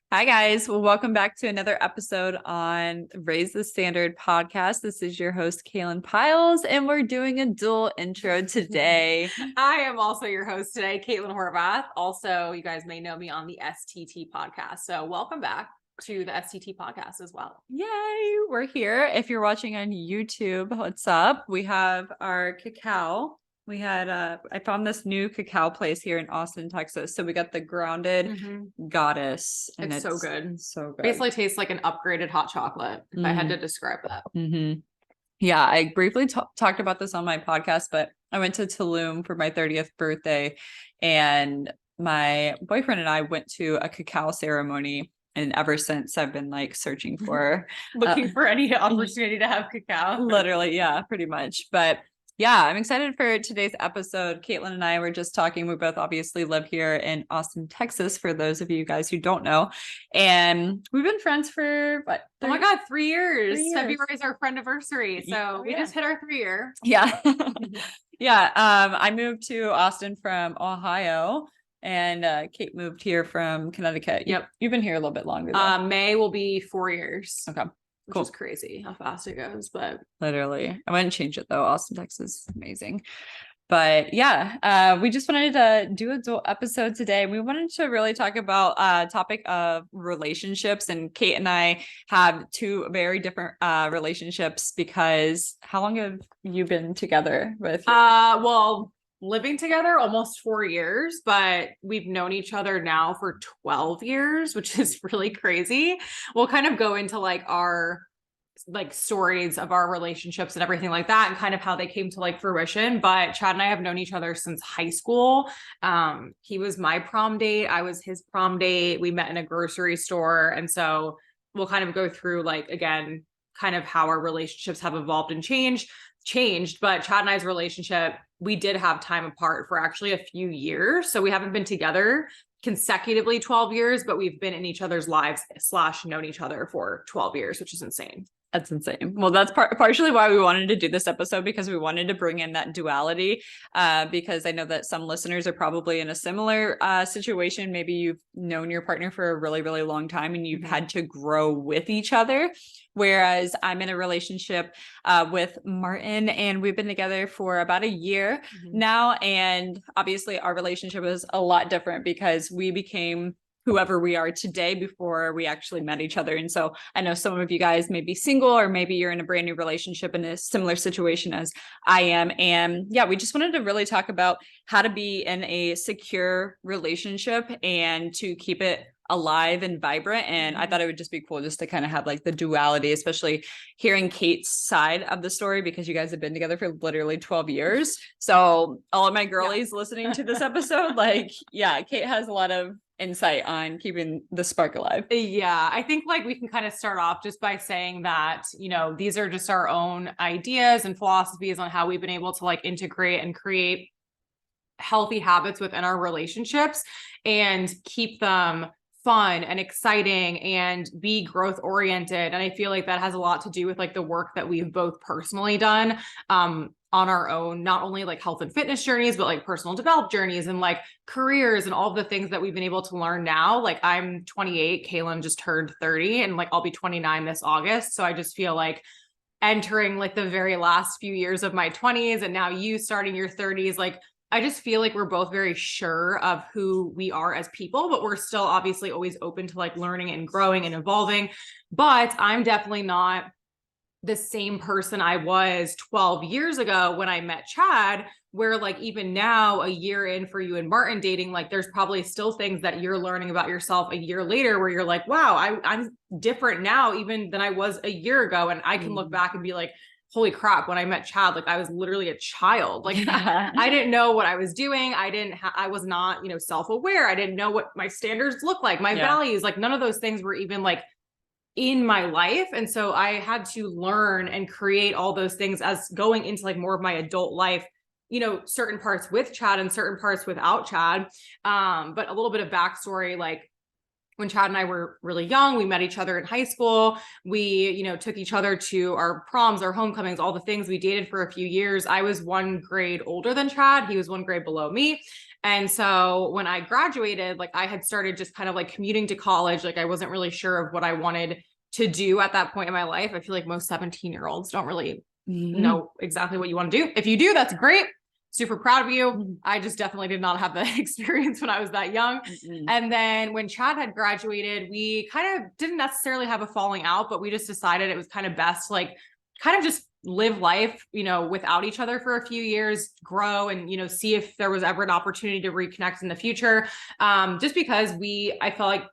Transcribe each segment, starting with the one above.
Hi, guys. Well, welcome back to another episode on Raise the Standard podcast. This is your host, Kaylin Piles, and we're doing a dual intro today. I am also your host today, Caitlin Horvath. Also, you guys may know me on the STT podcast. So welcome back to the STT podcast as well. Yay, we're here. If you're watching on YouTube, what's up? We have our cacao. I found this new cacao place here in Austin, Texas. So we got the Grounded Goddess. And it's so good. So good. Basically tastes like an upgraded hot chocolate, if I had to describe that. Yeah, I briefly talked about this on my podcast, but I went to Tulum for my 30th birthday, and my boyfriend and I went to a cacao ceremony. And ever since, I've been like searching for looking for any opportunity to have cacao. Literally, yeah, pretty much. But yeah, I'm excited for today's episode. Caitlin and I were just talking. We both obviously live here in Austin, Texas, for those of you guys who don't know. And we've been friends for what? Oh my God, 3 years. February is our friend anniversary. So we just hit our 3-year. Yeah. Yeah. I moved to Austin from Ohio, and Cait moved here from Connecticut. Yep. You've been here a little bit longer. May will be 4 years. Okay. Cool. Which is crazy how fast it goes, but literally I wouldn't change it though. Austin, Texas is amazing. But yeah, we just wanted to do a dual episode today. We wanted to really talk about topic of relationships, and Cait and I have two very different relationships because how long have you been together with? Well, living together almost 4 years, but we've known each other now for 12 years, which is really crazy. We'll kind of go into like our stories of our relationships and everything like that, and kind of how they came to like fruition. But Chad and I have known each other since high school. He was my prom date. I was his prom date. We met in a grocery store. And so we'll kind of go through like, again, kind of how our relationships have evolved and changed. But Chad and I's relationship, we did have time apart for actually a few years. So we haven't been together consecutively 12 years, but we've been in each other's lives / known each other for 12 years, which is insane. That's insane. Well, that's partially why we wanted to do this episode, because we wanted to bring in that duality, because I know that some listeners are probably in a similar situation. Maybe you've known your partner for a really, really long time and you've had to grow with each other. Whereas I'm in a relationship with Martin, and we've been together for about a year now. And obviously our relationship is a lot different because we became whoever we are today before we actually met each other. And so I know some of you guys may be single, or maybe you're in a brand new relationship in a similar situation as I am. And yeah, we just wanted to really talk about how to be in a secure relationship and to keep it alive and vibrant. And I thought it would just be cool just to kind of have like the duality, especially hearing Cait's side of the story, because you guys have been together for literally 12 years. So all of my girlies listening to this episode, like, yeah, Cait has a lot of insight on keeping the spark alive. Yeah, I think like we can kind of start off just by saying that, you know, these are just our own ideas and philosophies on how we've been able to like integrate and create healthy habits within our relationships and keep them fun and exciting and be growth oriented. And I feel like that has a lot to do with like the work that we've both personally done on our own, not only like health and fitness journeys, but like personal development journeys and like careers and all the things that we've been able to learn now. Like I'm 28, Kaylin just turned 30, and like I'll be 29 this August. So I just feel like entering like the very last few years of my 20s, and now you starting your 30s, like I just feel like we're both very sure of who we are as people, but we're still obviously always open to like learning and growing and evolving. But I'm definitely not the same person I was 12 years ago when I met Chad, where like even now, a year in for you and Martin dating, like there's probably still things that you're learning about yourself a year later where you're like, wow, I'm different now even than I was a year ago. And I can look back and be like, holy crap, when I met Chad, like I was literally a child. Like I didn't know what I was doing. I was not, you know, self-aware. I didn't know what my standards look like, my values, like none of those things were even like in my life. And so I had to learn and create all those things as going into like more of my adult life, you know, certain parts with Chad and certain parts without Chad. But a little bit of backstory, like when Chad and I were really young, we met each other in high school. We, you know, took each other to our proms, our homecomings, all the things. We dated for a few years. I was 1 grade older than Chad. He was 1 grade below me. And so when I graduated, like I had started just kind of like commuting to college. Like I wasn't really sure of what I wanted to do at that point in my life. I feel like most 17-year-olds don't really know exactly what you want to do. If you do, that's great. Super proud of you. I just definitely did not have the experience when I was that young. And then when Chad had graduated, we kind of didn't necessarily have a falling out, but we just decided it was kind of best, like kind of just live life, you know, without each other for a few years, grow and, you know, see if there was ever an opportunity to reconnect in the future. Just because I felt like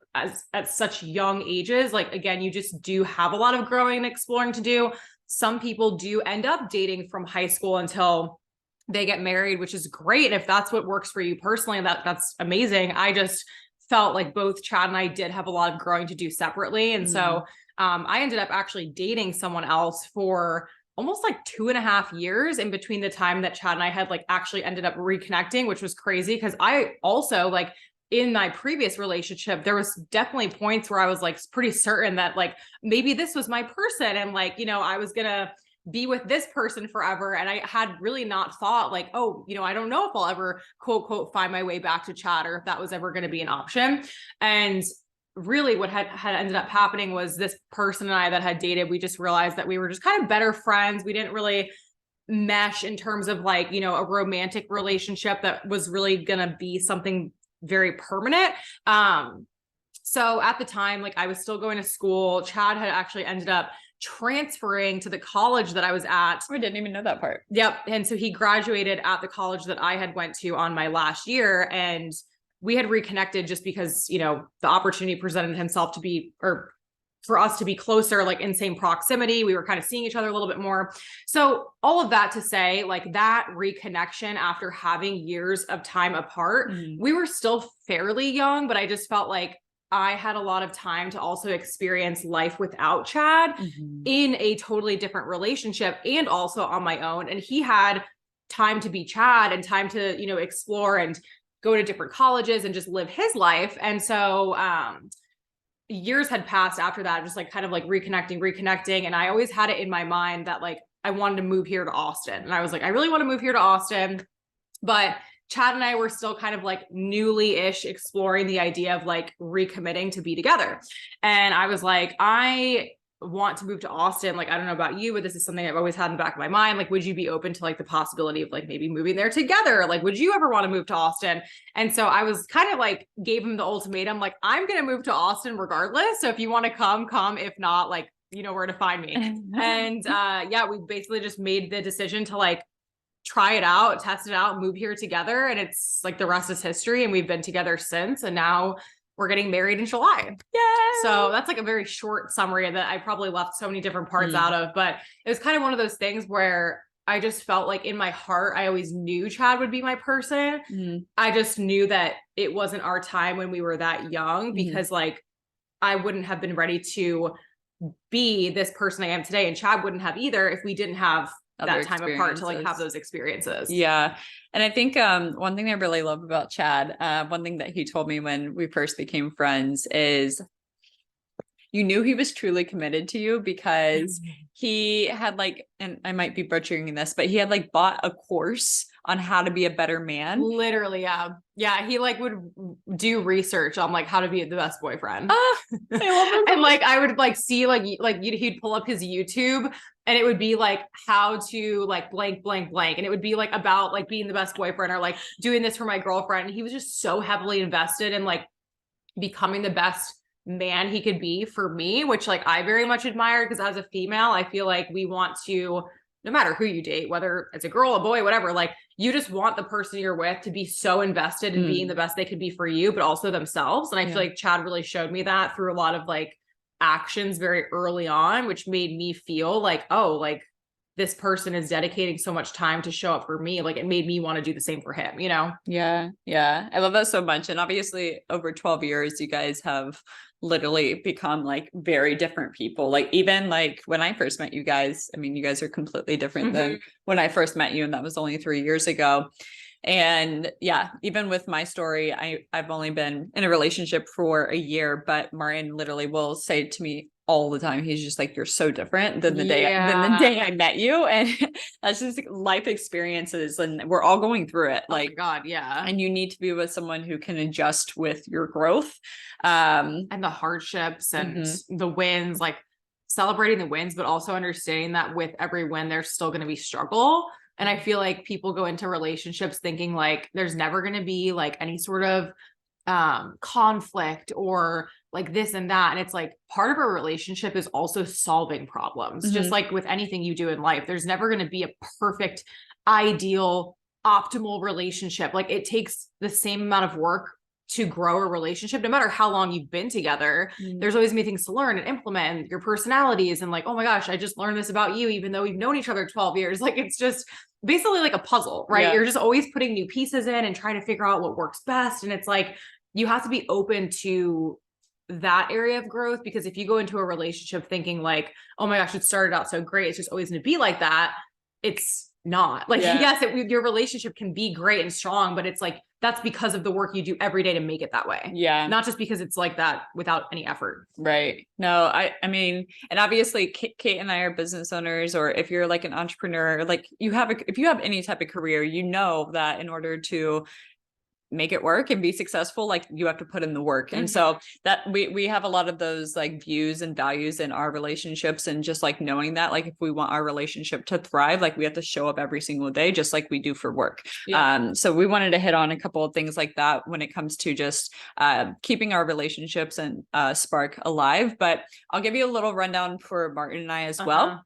at such young ages, like, again, you just do have a lot of growing and exploring to do. Some people do end up dating from high school until they get married, which is great. And if that's what works for you personally, that's amazing. I just felt like both Chad and I did have a lot of growing to do separately. And so I ended up actually dating someone else for almost like 2.5 years in between the time that Chad and I had like actually ended up reconnecting, which was crazy. Cause I also like in my previous relationship, there was definitely points where I was like pretty certain that like, maybe this was my person. And like, you know, I was going to be with this person forever. And I had really not thought like, oh, you know, I don't know if I'll ever quote, quote, find my way back to Chad or if that was ever going to be an option. And really what had ended up happening was this person and I that had dated, we just realized that we were just kind of better friends. We didn't really mesh in terms of like, you know, a romantic relationship that was really going to be something very permanent. So at the time, like I was still going to school. Chad had actually ended up transferring to the college that I was at. I didn't even know that part. Yep. And so he graduated at the college that I had went to on my last year. And we had reconnected just because, you know, the opportunity presented himself to be, or for us to be closer, like in same proximity. We were kind of seeing each other a little bit more. So all of that to say, like that reconnection after having years of time apart, we were still fairly young, but I just felt like I had a lot of time to also experience life without Chad in a totally different relationship and also on my own. And he had time to be Chad and time to, you know, explore and go to different colleges and just live his life. And so, years had passed after that, just like kind of like reconnecting. And I always had it in my mind that like, I wanted to move here to Austin. And I was like, I really want to move here to Austin, but Chad and I were still kind of like newly-ish exploring the idea of like recommitting to be together. And I was like, I want to move to Austin. Like, I don't know about you, but this is something I've always had in the back of my mind. Like, would you be open to like the possibility of like maybe moving there together? Like, would you ever want to move to Austin? And so I was kind of like, gave him the ultimatum, like, I'm going to move to Austin regardless. So if you want to come. If not, like, you know where to find me. And yeah, we basically just made the decision to like, try it out, test it out, move here together. And it's like the rest is history. And we've been together since. And now we're getting married in July. Yeah. So that's like a very short summary that I probably left so many different parts out of, but it was kind of one of those things where I just felt like in my heart, I always knew Chad would be my person. I just knew that it wasn't our time when we were that young because like, I wouldn't have been ready to be this person I am today. And Chad wouldn't have either if we didn't have that time apart to like have those experiences. Yeah. And I think one thing I really love about Chad, one thing that he told me when we first became friends is you knew he was truly committed to you because he had like, and I might be butchering this, but he had like bought a course on how to be a better man. Literally. Yeah. Yeah. He like would do research on like how to be the best boyfriend. I love him. And like, I would like see like he'd pull up his YouTube and it would be like how to like blank. And it would be like about like being the best boyfriend or like doing this for my girlfriend. And he was just so heavily invested in like becoming the best man he could be for me, which like I very much admire because as a female, I feel like we want to, no matter who you date, whether it's a girl, a boy, whatever, like you just want the person you're with to be so invested in being the best they could be for you, but also themselves. And I feel like Chad really showed me that through a lot of like actions very early on, which made me feel like, oh, like this person is dedicating so much time to show up for me. Like it made me want to do the same for him, you know? Yeah. Yeah. I love that so much. And obviously over 12 years, you guys have literally become like very different people. Like even like when I first met you guys, I mean, you guys are completely different than when I first met you. And that was only 3 years ago. And yeah, even with my story, I've only been in a relationship for a year, but Martin literally will say to me all the time. He's just like, you're so different than the day I met you. And that's just life experiences. And we're all going through it. Like, oh my God, yeah. And you need to be with someone who can adjust with your growth. And the hardships and the wins, like celebrating the wins, but also understanding that with every win, there's still going to be struggle. And I feel like people go into relationships thinking like there's never going to be like any sort of conflict or like this and that. And it's like part of a relationship is also solving problems. Just like with anything you do in life, there's never going to be a perfect, ideal, optimal relationship. Like it takes the same amount of work to grow a relationship, no matter how long you've been together. There's always gonna be things to learn and implement, and your personalities, and like, oh my gosh, I just learned this about you, even though we've known each other 12 years. Like it's just basically like a puzzle, right? You're just always putting new pieces in and trying to figure out what works best. And it's like, you have to be open to that area of growth, because if you go into a relationship thinking like, oh my gosh, it started out so great, it's just always going to be like that, it's not. Like, yes, your relationship can be great and strong, but it's like, that's because of the work you do every day to make it that way. Yeah. Not just because it's like that without any effort. Right. No, I mean, and obviously Cait and I are business owners, or if you're like an entrepreneur, like if you have any type of career, you know that in order to make it work and be successful, like you have to put in the work. And so that we have a lot of those like views and values in our relationships, and just like knowing that like if we want our relationship to thrive, like we have to show up every single day just like we do for work. So we wanted to hit on a couple of things like that when it comes to just keeping our relationships and spark alive. But I'll give you a little rundown for Martin and I as well.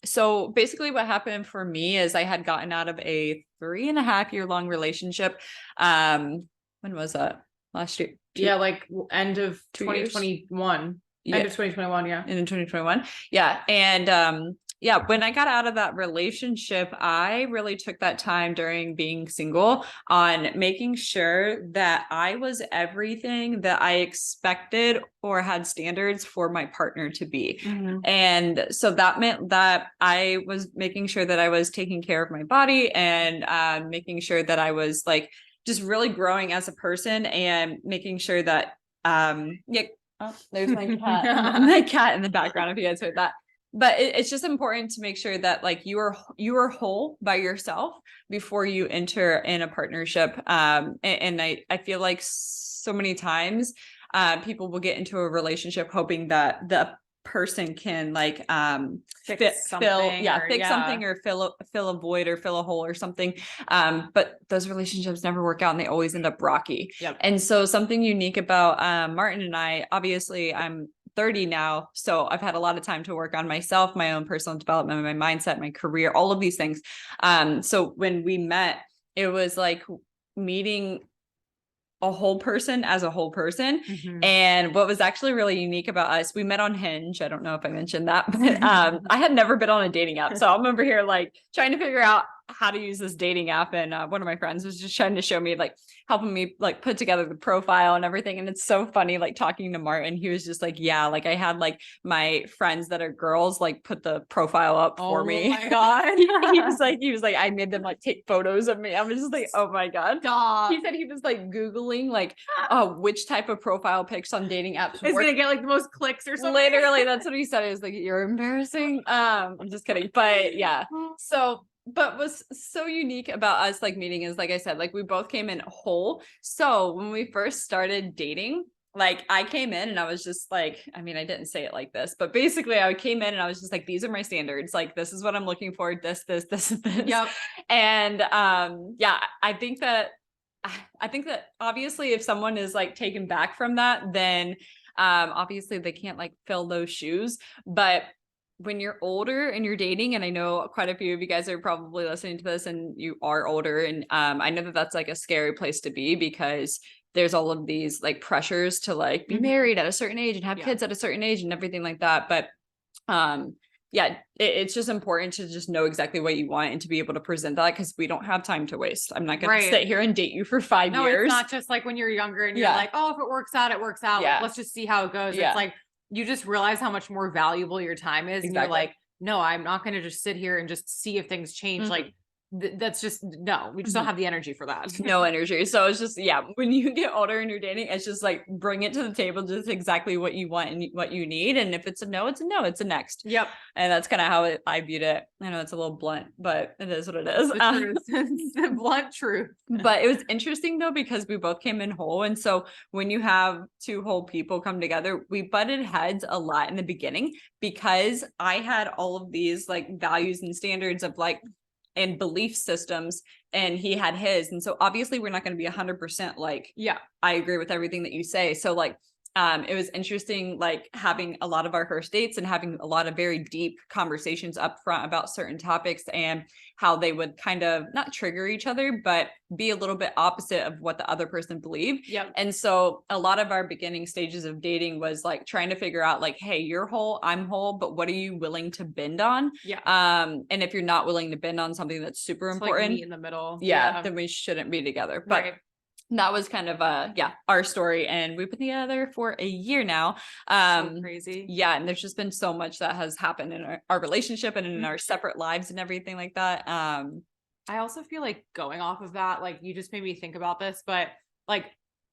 So basically what happened for me is I had gotten out of a 3.5 year long relationship. When was that? Last year? Like end of 2021. End of 2021. Yeah. In 2021. Yeah. And, when I got out of that relationship, I really took that time during being single on making sure that I was everything that I expected or had standards for my partner to be. And so that meant that I was making sure that I was taking care of my body, and making sure that I was like just really growing as a person, and making sure that there's my cat, my cat in the background, if you guys heard that. But it's just important to make sure that like you are whole by yourself before you enter in a partnership. And I feel like so many times people will get into a relationship hoping that the person can like fix something or fill a void or fill a hole or something. But those relationships never work out, and they always end up rocky. And so something unique about Martin and I, obviously I'm 30 now, so I've had a lot of time to work on myself, my own personal development, my mindset, my career, all of these things. So when we met, it was like meeting a whole person as a whole person. And what was actually really unique about us, we met on Hinge. I don't know if I mentioned that, but I had never been on a dating app. So I'm over here like trying to figure out how to use this dating app. And one of my friends was just trying to show me, like helping me like put together the profile and everything. And it's so funny, like talking to Martin, he was just like, yeah, like I had like my friends that are girls, like put the profile up for me. Oh my God. he was like, I made them like take photos of me. I was just like, oh my God. Stop. He said he was like Googling like, which type of profile pics on dating apps is going to get like the most clicks or something. Literally, that's what he said. It was like, you're embarrassing. I'm just kidding. But yeah. But what's so unique about us like meeting is, like I said, like we both came in whole. So when we first started dating, like I came in and I was just like, I mean, I didn't say it like this, but basically I came in and I was just like, these are my standards. Like, this is what I'm looking for. This. Yep. And I think that obviously if someone is like taken back from that, then obviously they can't like fill those shoes. But when you're older and you're dating, and I know quite a few of you guys are probably listening to this and you are older, and I know that that's like a scary place to be, because there's all of these like pressures to like be married at a certain age and have kids at a certain age and everything like that. But it's just important to just know exactly what you want and to be able to present that, because we don't have time to waste. I'm not going to sit here and date you for 5 years. No, it's not just like when you're younger and you're like, oh, if it works out, it works out. Like, let's just see how it goes. It's like, you just realize how much more valuable your time is. And you're like, no, I'm not going to just sit here and just see if things change. Like, that's just, no, we just don't have the energy for that. No energy. So it's just, yeah, when you get older and you're dating, it's just like bring it to the table, just exactly what you want and what you need. And if it's a no, it's a no, it's a next. Yep. And that's kind of how I viewed it. I know it's a little blunt, but it is what it is. The truth. It's the blunt truth. But it was interesting though, because we both came in whole. And so when you have two whole people come together, we butted heads a lot in the beginning because I had all of these like values and standards of like, and belief systems, and he had his. And so obviously we're not going to be 100% like, yeah, I agree with everything that you say. So like, it was interesting, like having a lot of our first dates and having a lot of very deep conversations up front about certain topics and how they would kind of not trigger each other, but be a little bit opposite of what the other person believed. Yep. And so a lot of our beginning stages of dating was like trying to figure out like, hey, you're whole, I'm whole, but what are you willing to bend on? Yeah. And if you're not willing to bend on something that's super important, like meet in the middle. Yeah, then we shouldn't be together. But right. That was kind of our story, and we've been together for a year now. So crazy. Yeah, and there's just been so much that has happened in our relationship and in our separate lives and everything like that. I also feel like going off of that, like you just made me think about this, but like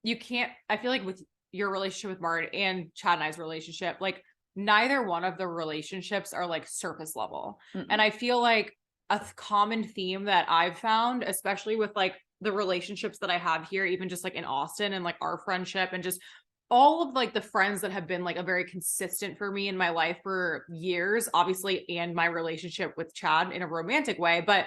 you can't, I feel like with your relationship with Martin and Chad and I's relationship, like neither one of the relationships are like surface level. Mm-mm. And I feel like a common theme that I've found, especially with like the relationships that I have here, even just like in Austin and like our friendship and just all of like the friends that have been like a very consistent for me in my life for years, obviously, and my relationship with Chad in a romantic way, but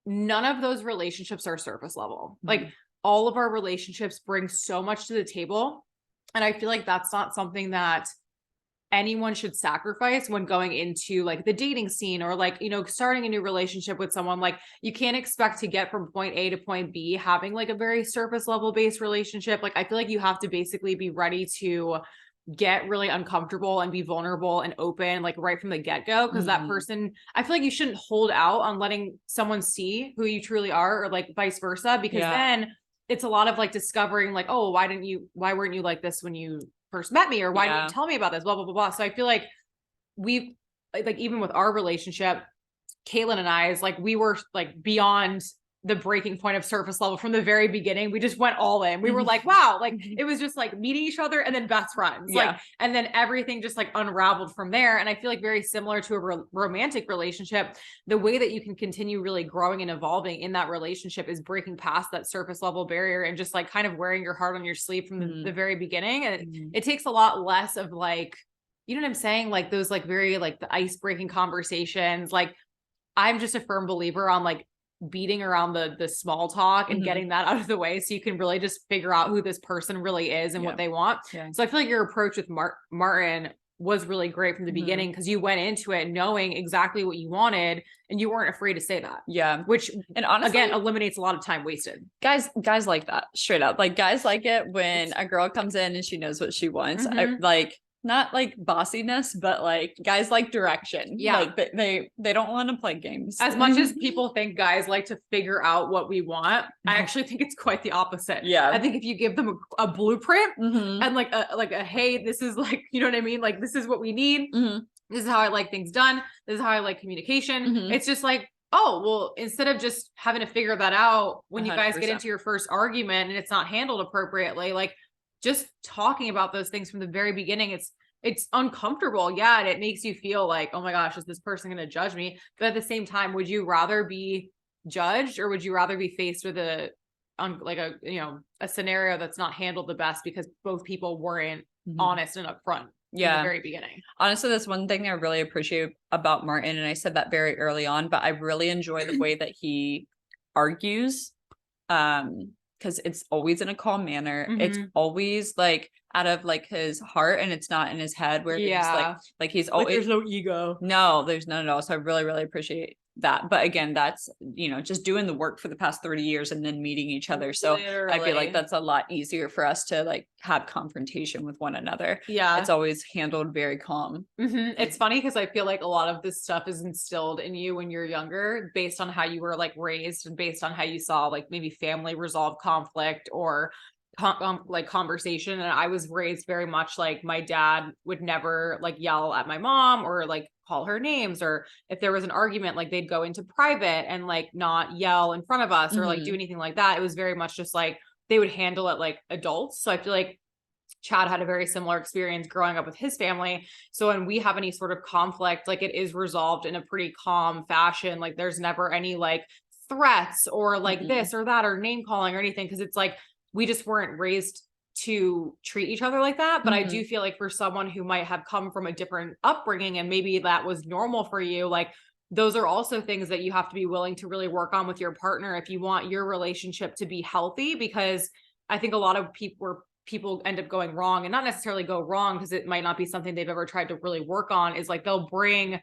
none of those relationships are surface level. Mm-hmm. Like all of our relationships bring so much to the table. And I feel like that's not something that anyone should sacrifice when going into like the dating scene or like, you know, starting a new relationship with someone. Like you can't expect to get from point A to point B having like a very surface level based relationship. Like I feel like you have to basically be ready to get really uncomfortable and be vulnerable and open like right from the get-go, because that person, I feel like you shouldn't hold out on letting someone see who you truly are, or like vice versa, because then it's a lot of like discovering like, oh, why weren't you like this when you first met me, or why didn't you tell me about this, blah blah blah blah. So I feel like we've like even with our relationship, Kaylin and I, is like we were like beyond the breaking point of surface level from the very beginning. We just went all in. We were like, wow, like it was just like meeting each other and then best friends. Like, and then everything just like unraveled from there. And I feel like very similar to a romantic relationship, the way that you can continue really growing and evolving in that relationship is breaking past that surface level barrier and just like kind of wearing your heart on your sleeve from the very beginning. And it takes a lot less of like, you know what I'm saying? Like those like very like the ice breaking conversations. Like I'm just a firm believer on like beating around the small talk and getting that out of the way so you can really just figure out who this person really is and what they want. So I feel like your approach with Martin was really great from the beginning, because you went into it knowing exactly what you wanted and you weren't afraid to say that. Which, and honestly, again, eliminates a lot of time wasted. Guys like that, straight up. Like guys like it when a girl comes in and she knows what she wants. Like not like bossiness, but like guys like direction. Like they don't want to play games. As much as people think guys like to figure out what we want, I actually think it's quite the opposite. I think if you give them a blueprint and like a hey, this is like, you know what I mean? Like this is what we need. This is how I like things done. This is how I like communication. It's just like, oh, well, instead of just having to figure that out when 100%. You guys get into your first argument and it's not handled appropriately, like just talking about those things from the very beginning, it's uncomfortable. Yeah. And it makes you feel like, oh my gosh, is this person going to judge me? But at the same time, would you rather be judged, or would you rather be faced with a scenario that's not handled the best because both people weren't honest and upfront from the very beginning? Honestly, that's one thing I really appreciate about Martin. And I said that very early on, but I really enjoy the way that he argues. Because it's always in a calm manner. It's always like out of like his heart, and it's not in his head where he's like he's always, like, there's no ego. No, there's none at all. So I really, really appreciate that. But again, that's, you know, just doing the work for the past 30 years and then meeting each other. So I feel like that's a lot easier for us to like have confrontation with one another. It's always handled very calm. It's funny because I feel like a lot of this stuff is instilled in you when you're younger based on how you were like raised and based on how you saw like maybe family resolve conflict, or like conversation. And I was raised very much like my dad would never like yell at my mom or like call her names, or if there was an argument, like they'd go into private and like not yell in front of us or like do anything like that. It was very much just like they would handle it like adults. So I feel like Chad had a very similar experience growing up with his family. So when we have any sort of conflict, like it is resolved in a pretty calm fashion. Like there's never any like threats or like this or that or name calling or anything. Cause it's like, we just weren't raised to treat each other like that. But I do feel like for someone who might have come from a different upbringing and maybe that was normal for you, like those are also things that you have to be willing to really work on with your partner if you want your relationship to be healthy. Because I think a lot of people end up going wrong, and not necessarily go wrong because it might not be something they've ever tried to really work on, is like they'll bring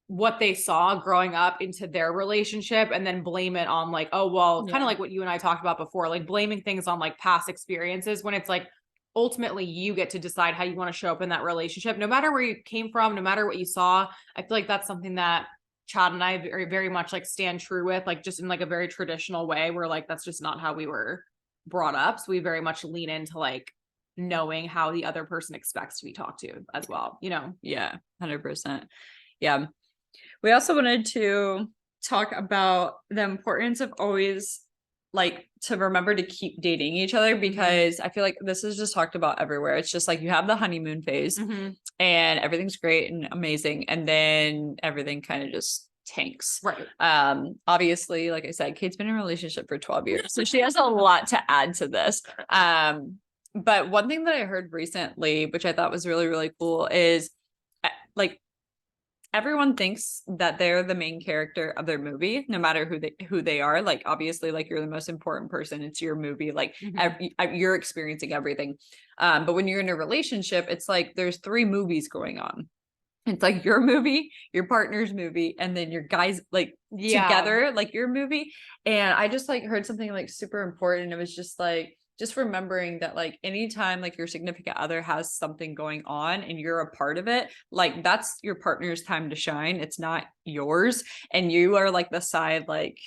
what they saw growing up into their relationship and then blame it on like, oh, well, kind of like what you and I talked about before, like blaming things on like past experiences, when it's like, ultimately you get to decide how you want to show up in that relationship, no matter where you came from, no matter what you saw. I feel like that's something that Chad and I very, very much like stand true with, like just in like a very traditional way where like, that's just not how we were brought up. So we very much lean into like knowing how the other person expects to be talked to as well, you know? Yeah, 100%. Yeah. We also wanted to talk about the importance of always like to remember to keep dating each other, because I feel like this is just talked about everywhere. It's just like you have the honeymoon phase and everything's great and amazing, and then everything kind of just tanks. Right. Obviously, like I said, Cait's been in a relationship for 12 years, so she has a lot to add to this. But one thing that I heard recently, which I thought was really, really cool, is like everyone thinks that they're the main character of their movie, no matter who they are. Like, obviously, like you're the most important person. It's your movie. Like you're experiencing everything. But when you're in a relationship, it's like there's 3 movies going on. It's like your movie, your partner's movie, and then your guys like together, like your movie. And I just like heard something like super important. It was just like, just remembering that like anytime like your significant other has something going on and you're a part of it, like that's your partner's time to shine. It's not yours. And you are like the side like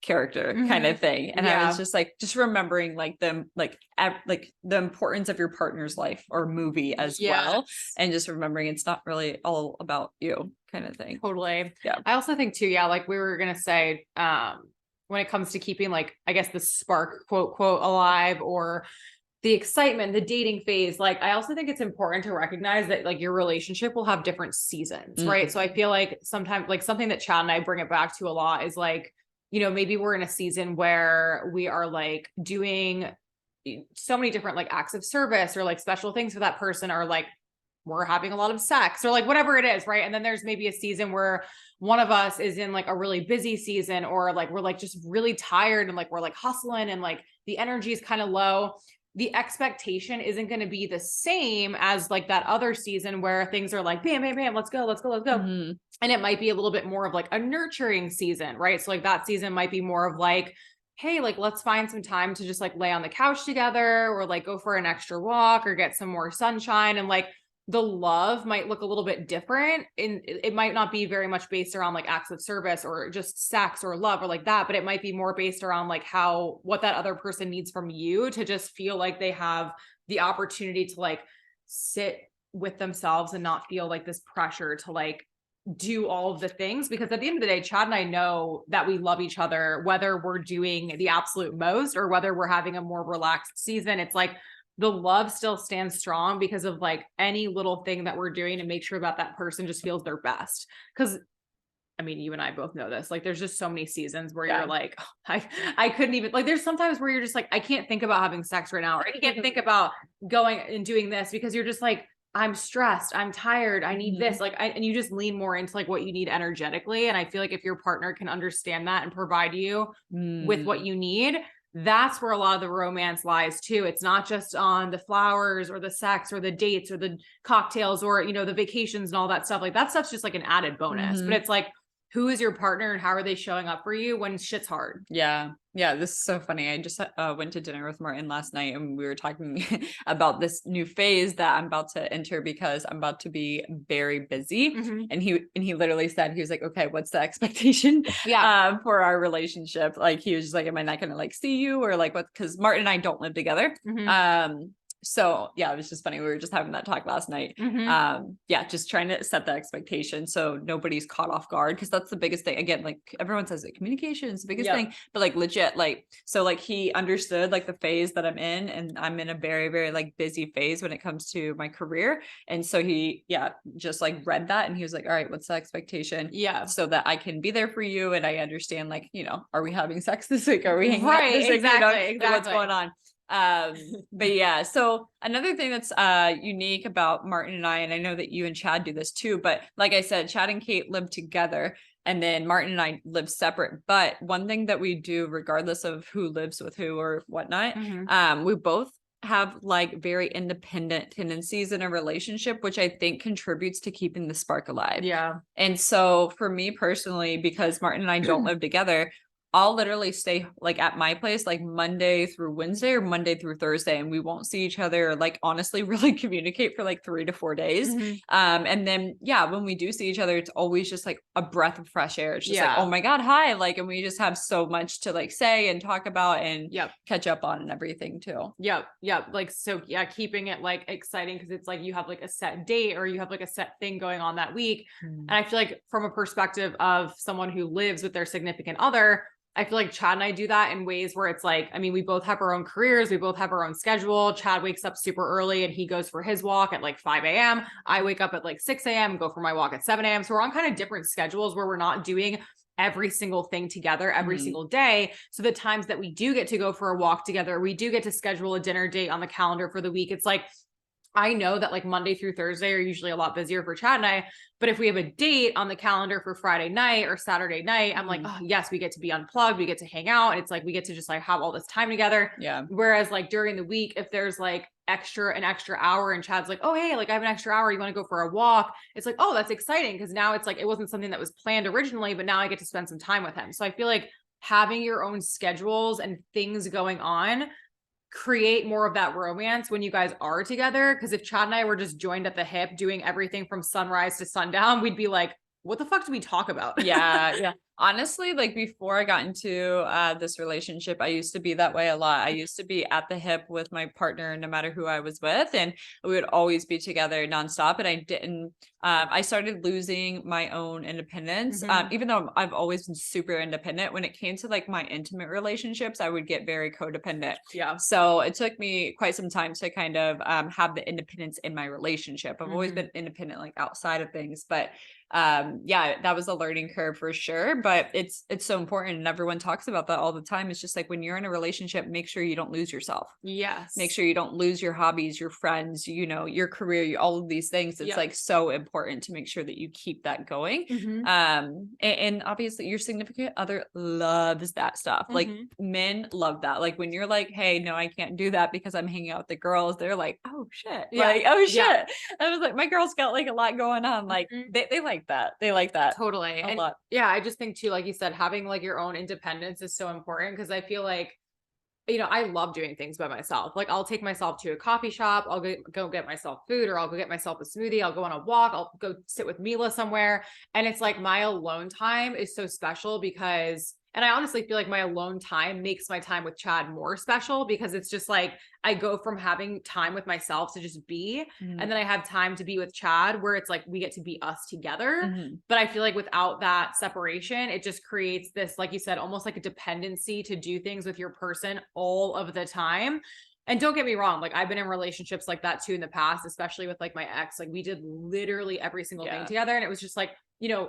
character kind of thing. And I was just like, just remembering like them, like the importance of your partner's life or movie as well. And just remembering it's not really all about you kind of thing. Totally. Yeah. I also think too, like we were going to say, when it comes to keeping like, I guess the spark quote alive, or the excitement, the dating phase, like I also think it's important to recognize that like your relationship will have different seasons, right? So I feel like sometimes like something that Chad and I bring it back to a lot is like, you know, maybe we're in a season where we are like doing so many different like acts of service or like special things for that person, or like we're having a lot of sex or like whatever it is, right? And then there's maybe a season where one of us is in like a really busy season, or like we're like just really tired and like we're like hustling and like the energy is kind of low. The expectation isn't going to be the same as like that other season where things are like bam, bam, bam, let's go. And it might be a little bit more of like a nurturing season, right? So like that season might be more of like, hey, like let's find some time to just like lay on the couch together, or like go for an extra walk or get some more sunshine. And like the love might look a little bit different, and it might not be very much based around like acts of service or just sex or love or like that, but it might be more based around like what that other person needs from you to just feel like they have the opportunity to like sit with themselves and not feel like this pressure to like do all of the things. Because at the end of the day, Chad and I know that we love each other, whether we're doing the absolute most or whether we're having a more relaxed season. It's like the love still stands strong because of like any little thing that we're doing to make sure that person just feels their best. Because I mean, you and I both know this, like, there's just so many seasons where you're like, oh, I couldn't even, like, there's sometimes where you're just like, I can't think about having sex right now, or I can't think about going and doing this, because you're just like, I'm stressed, I'm tired, I need this, like, and you just lean more into like what you need energetically. And I feel like if your partner can understand that and provide you with what you need, that's where a lot of the romance lies too. It's not just on the flowers or the sex or the dates or the cocktails or, you know, the vacations and all that stuff. Like that stuff's just like an added bonus, but it's like, who is your partner and how are they showing up for you when shit's hard? Yeah. Yeah, this is so funny. I just went to dinner with Martin last night and we were talking about this new phase that I'm about to enter because I'm about to be very busy. Mhm. And he literally said, he was like, okay, what's the expectation Yeah. for our relationship? Like he was just like, am I not gonna like see you or like what? Because Martin and I don't live together. Mhm. So yeah, it was just funny. We were just having that talk last night. Mhm. Yeah, just trying to set the expectation so nobody's caught off guard because that's the biggest thing. Again, like everyone says like communication is the biggest Yep. thing, but like legit, like so like he understood like the phase that I'm in, and I'm in a very, very like busy phase when it comes to my career. And so he just like read that and he was like, all right, what's the expectation? Yeah. So that I can be there for you and I understand like, are we having sex this week? Are we hanging out Right. this week? Exactly. Like, what's Exactly. going on? But yeah, so another thing that's unique about Martin and I know that you and Chad do this too, but like I said, Chad and Cait live together and then Martin and I live separate. But one thing that we do, regardless of who lives with who or whatnot, we both have like very independent tendencies in a relationship, which I think contributes to keeping the spark alive. Yeah. And so for me personally, because Martin and I don't live together, I'll literally stay like at my place like Monday through Wednesday or Monday through Thursday, and we won't see each other like honestly really communicate for like 3 to 4 days. And then when we do see each other, it's always just like a breath of fresh air. It's just like, oh my God, hi. Like, and we just have so much to like say and talk about and catch up on and everything too. Yep. Like, so yeah, keeping it like exciting because it's like you have like a set date or you have like a set thing going on that week. And I feel like from a perspective of someone who lives with their significant other, I feel like Chad and I do that in ways where it's like, I mean, we both have our own careers. We both have our own schedule. Chad wakes up super early and he goes for his walk at like 5 a.m. I wake up at like 6 a.m. and go for my walk at 7 a.m. So we're on kind of different schedules where we're not doing every single thing together every single day. So the times that we do get to go for a walk together, we do get to schedule a dinner date on the calendar for the week. It's like, I know that like Monday through Thursday are usually a lot busier for Chad and I, but if we have a date on the calendar for Friday night or Saturday night, I'm like, oh yes, we get to be unplugged. We get to hang out. And it's like, we get to just like have all this time together. Yeah. Whereas like during the week, if there's like an extra hour and Chad's like, oh, hey, like I have an extra hour. You want to go for a walk? It's like, oh, that's exciting. Cause now it's like, it wasn't something that was planned originally, but now I get to spend some time with him. So I feel like having your own schedules and things going on create more of that romance when you guys are together. Because if Chad and I were just joined at the hip doing everything from sunrise to sundown, we'd be like, what the fuck do we talk about? Yeah. Honestly, like before I got into this relationship, I used to be that way a lot. I used to be at the hip with my partner, no matter who I was with, and we would always be together nonstop. And I didn't. I started losing my own independence, even though I've always been super independent. When it came to like my intimate relationships, I would get very codependent. Yeah. So it took me quite some time to kind of have the independence in my relationship. I've always been independent, like outside of things, but that was a learning curve for sure, but it's so important and everyone talks about that all the time. It's just like when you're in a relationship, make sure you don't lose yourself. Yes. Make sure you don't lose your hobbies, your friends, your career, all of these things. It's like so important to make sure that you keep that going. And obviously your significant other loves that stuff. Like men love that. Like when you're like, hey, no, I can't do that because I'm hanging out with the girls. They're like, oh shit. Like, oh shit. I was like, my girls got like a lot going on. Like they like that. They like that. Totally. A lot. Yeah, I just think too, like you said, having like your own independence is so important because I feel like, I love doing things by myself. Like I'll take myself to a coffee shop. I'll go get myself food, or I'll go get myself a smoothie. I'll go on a walk. I'll go sit with Mila somewhere. And it's like my alone time is so special because, and I honestly feel like my alone time makes my time with Chad more special because it's just like, I go from having time with myself to just be, and then I have time to be with Chad where it's like, we get to be us together. But I feel like without that separation, it just creates this, like you said, almost like a dependency to do things with your person all of the time. And don't get me wrong, like I've been in relationships like that too in the past, especially with like my ex. Like we did literally every single thing together. And it was just like,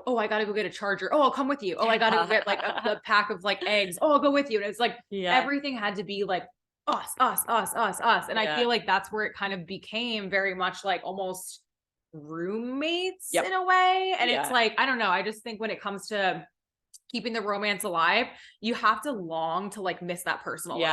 oh, I got to go get a charger. Oh, I'll come with you. Oh, I got to go get like the pack of like eggs. Oh, I'll go with you. And it's like, everything had to be like us. And I feel like that's where it kind of became very much like almost roommates in a way. And it's like, I don't know. I just think when it comes to keeping the romance alive, you have to long to like miss that person a little.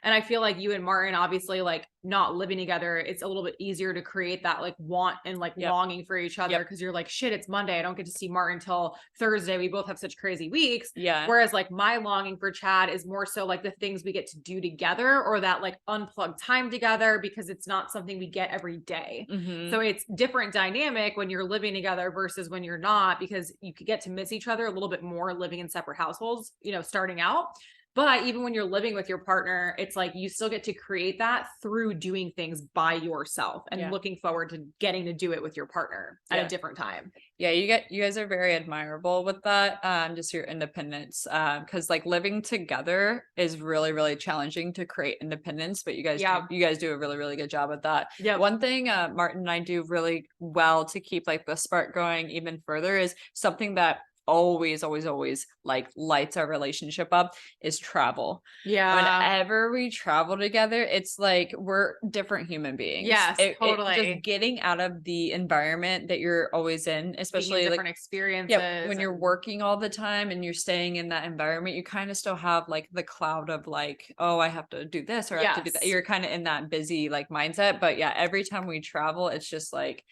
And I feel like you and Martin, obviously, like not living together, it's a little bit easier to create that like want and like longing for each other. Cause you're like, shit, it's Monday. I don't get to see Martin till Thursday. We both have such crazy weeks. Yeah. Whereas like my longing for Chad is more so like the things we get to do together, or that like unplugged time together, because it's not something we get every day. So it's different dynamic when you're living together versus when you're not, because you could get to miss each other a little bit more living in separate households, you know, starting out. But even when you're living with your partner, it's like you still get to create that through doing things by yourself and looking forward to getting to do it with your partner at a different time. Yeah, you guys are very admirable with that. Just your independence. Because like living together is really, really challenging to create independence, but you guys do a really, really good job at that. Yeah. One thing Martin and I do really well to keep like the spark going even further is something that always like lights our relationship up is travel. Whenever we travel together, it's like we're different human beings. Totally. Just getting out of the environment that you're always in, especially different experiences. When you're working all the time and you're staying in that environment, you kind of still have like the cloud of like, oh, I have to do this or I have to do that. You're kind of in that busy like mindset. But every time we travel, it's just like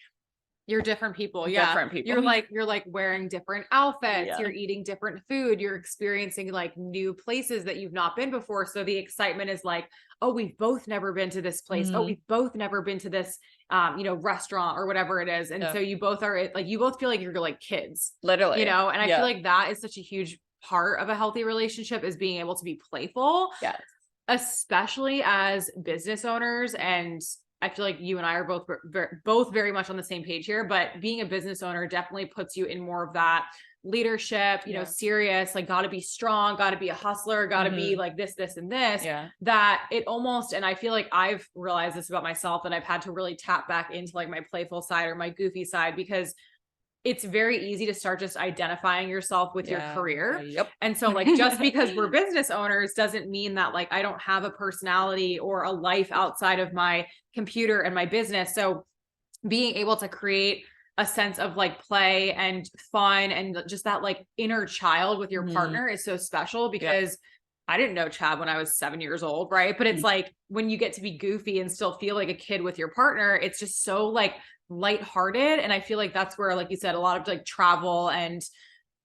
you're different people. Different people. You're like wearing different outfits. You're eating different food. You're experiencing like new places that you've not been before. So the excitement is like, oh, we've both never been to this place. Oh, we've both never been to this, you know, restaurant or whatever it is. And so you both are like, you both feel like you're like kids, literally, you know? And I feel like that is such a huge part of a healthy relationship, is being able to be playful, especially as business owners. And I feel like you and I are both very much on the same page here, but being a business owner definitely puts you in more of that leadership, you know, serious, like got to be strong, got to be a hustler, got to be like this, and this, that it almost, and I feel like I've realized this about myself, that I've had to really tap back into like my playful side or my goofy side, because it's very easy to start just identifying yourself with your career. And so like, just because we're business owners doesn't mean that like, I don't have a personality or a life outside of my computer and my business. So being able to create a sense of like play and fun and just that like inner child with your partner is so special, because I didn't know Chad when I was 7 years old. Right. But it's like, when you get to be goofy and still feel like a kid with your partner, it's just so like lighthearted. And I feel like that's where, like you said, a lot of like travel and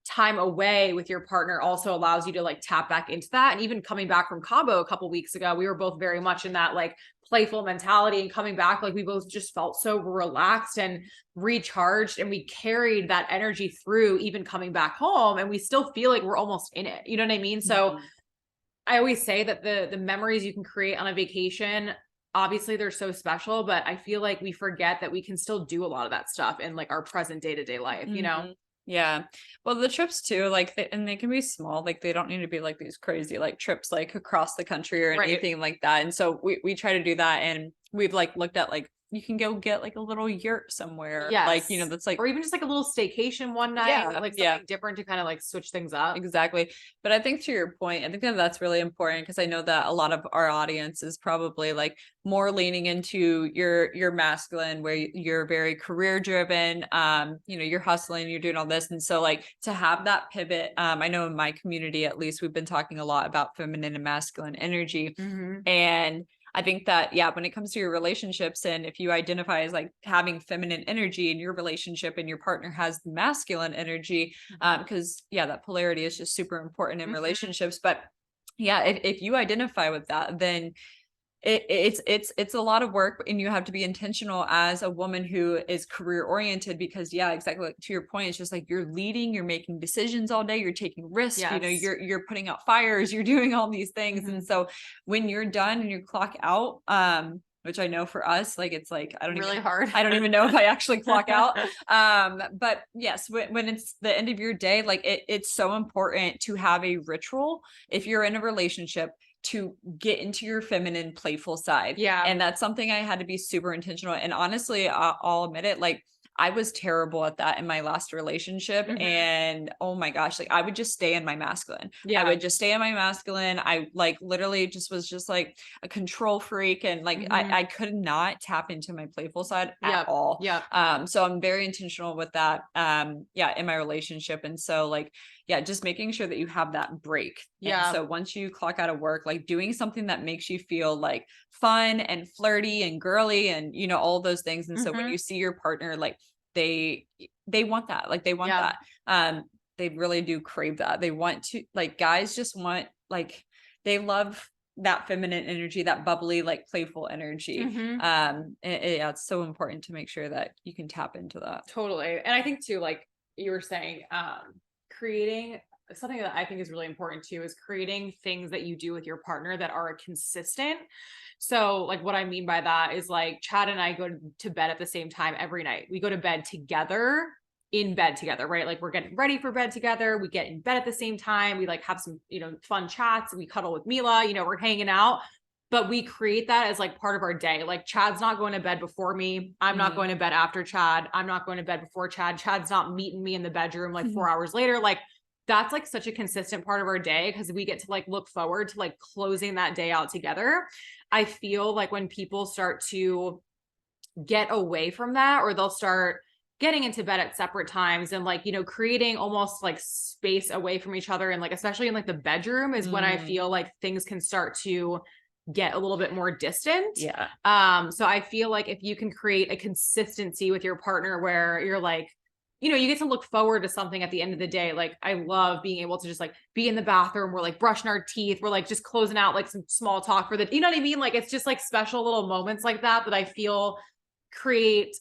time away with your partner also allows you to like tap back into that. And even coming back from Cabo a couple weeks ago, we were both very much in that like playful mentality, and coming back, like we both just felt so relaxed and recharged, and we carried that energy through even coming back home, and we still feel like we're almost in it. You know what I mean? So I always say that the memories you can create on a vacation, obviously they're so special, but I feel like we forget that we can still do a lot of that stuff in like our present day-to-day life, you know? Yeah. Well, the trips too, like, and they can be small, like they don't need to be like these crazy like trips like across the country or anything like that. And so we try to do that, and we've like looked at like, you can go get like a little yurt somewhere. Like, you know, that's like, or even just like a little staycation one night, like something different to kind of like switch things up. Exactly. But I think to your point, I think that that's really important, because I know that a lot of our audience is probably like more leaning into your masculine, where you're very career driven, you know, you're hustling, you're doing all this. And so like to have that pivot, I know in my community, at least, we've been talking a lot about feminine and masculine energy. And I think that, when it comes to your relationships, and if you identify as like having feminine energy in your relationship and your partner has masculine energy, because that polarity is just super important in relationships. But if you identify with that, then it's a lot of work, and you have to be intentional as a woman who is career oriented, because exactly, like, to your point, it's just like you're leading, you're making decisions all day, you're taking risks, you know, you're putting out fires, you're doing all these things. And so when you're done and you clock out, which I know for us, like, it's like, I don't even know if I actually clock out. But yes, when it's the end of your day, like it's so important to have a ritual if you're in a relationship, to get into your feminine, playful side. And that's something I had to be super intentional. And honestly, I'll admit it, like, I was terrible at that in my last relationship. And oh my gosh, like I would just stay in my masculine. I would just stay in my masculine. I like literally just was just like a control freak. And like I could not tap into my playful side at all. So I'm very intentional with that. In my relationship. And so like, yeah, just making sure that you have that break. And so once you clock out of work, like doing something that makes you feel like fun and flirty and girly and, you know, all those things. And so when you see your partner, like they want that, like they want that. They really do crave that. They want to, like, guys just want, like, they love that feminine energy, that bubbly, like playful energy. It's so important to make sure that you can tap into that. Totally. And I think too, like you were saying, creating something that I think is really important too is creating things that you do with your partner that are consistent. So like what I mean by that is like Chad and I go to bed at the same time every night. We go to bed together, in bed together, right? Like we're getting ready for bed together. We get in bed at the same time. We like have some, you know, fun chats. We cuddle with Mila, you know, we're hanging out, but we create that as like part of our day. Like Chad's not going to bed before me. I'm not going to bed after Chad. I'm not going to bed before Chad. Chad's not meeting me in the bedroom like 4 hours later. Like that's like such a consistent part of our day because we get to like look forward to like closing that day out together. I feel like when people start to get away from that, or they'll start getting into bed at separate times and like, you know, creating almost like space away from each other. And like, especially in like the bedroom is when I feel like things can start to get a little bit more distant. So I feel like if you can create a consistency with your partner where you're like, you know, you get to look forward to something at the end of the day. Like I love being able to just like be in the bathroom. We're like brushing our teeth. We're like just closing out like some small talk for the, you know what I mean? Like, it's just like special little moments like that I feel create,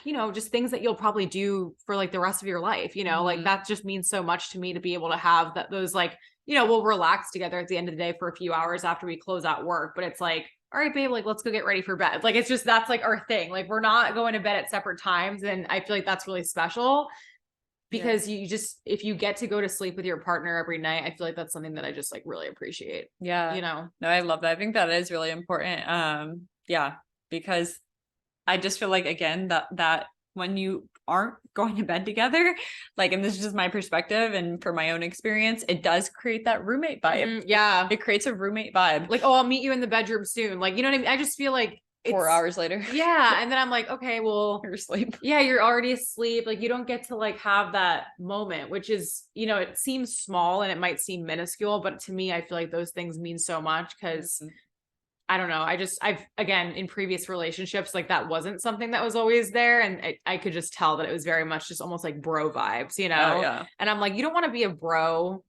you know, just things that you'll probably do for like the rest of your life, you know, like that just means so much to me to be able to have that, those like, you know, we'll relax together at the end of the day for a few hours after we close out work, but it's like, all right, babe, like, let's go get ready for bed. Like, it's just, that's like our thing. Like, we're not going to bed at separate times. And I feel like that's really special because you just, if you get to go to sleep with your partner every night, I feel like that's something that I just like really appreciate. You know? No, I love that. I think that is really important. Because I just feel like, again, that when you aren't going to bed together, like, and this is just my perspective and for my own experience, it does create that roommate vibe. It creates a roommate vibe. Like, oh, I'll meet you in the bedroom soon. Like, you know what I mean? I just feel like 4 hours later. And then I'm like, okay, well, you're asleep. You're already asleep. Like, you don't get to like have that moment, which is, you know, it seems small and it might seem minuscule, but to me, I feel like those things mean so much because I don't know. I've, again, in previous relationships, like that wasn't something that was always there. And I could just tell that it was very much just almost like bro vibes, you know? And I'm like, you don't want to be a bro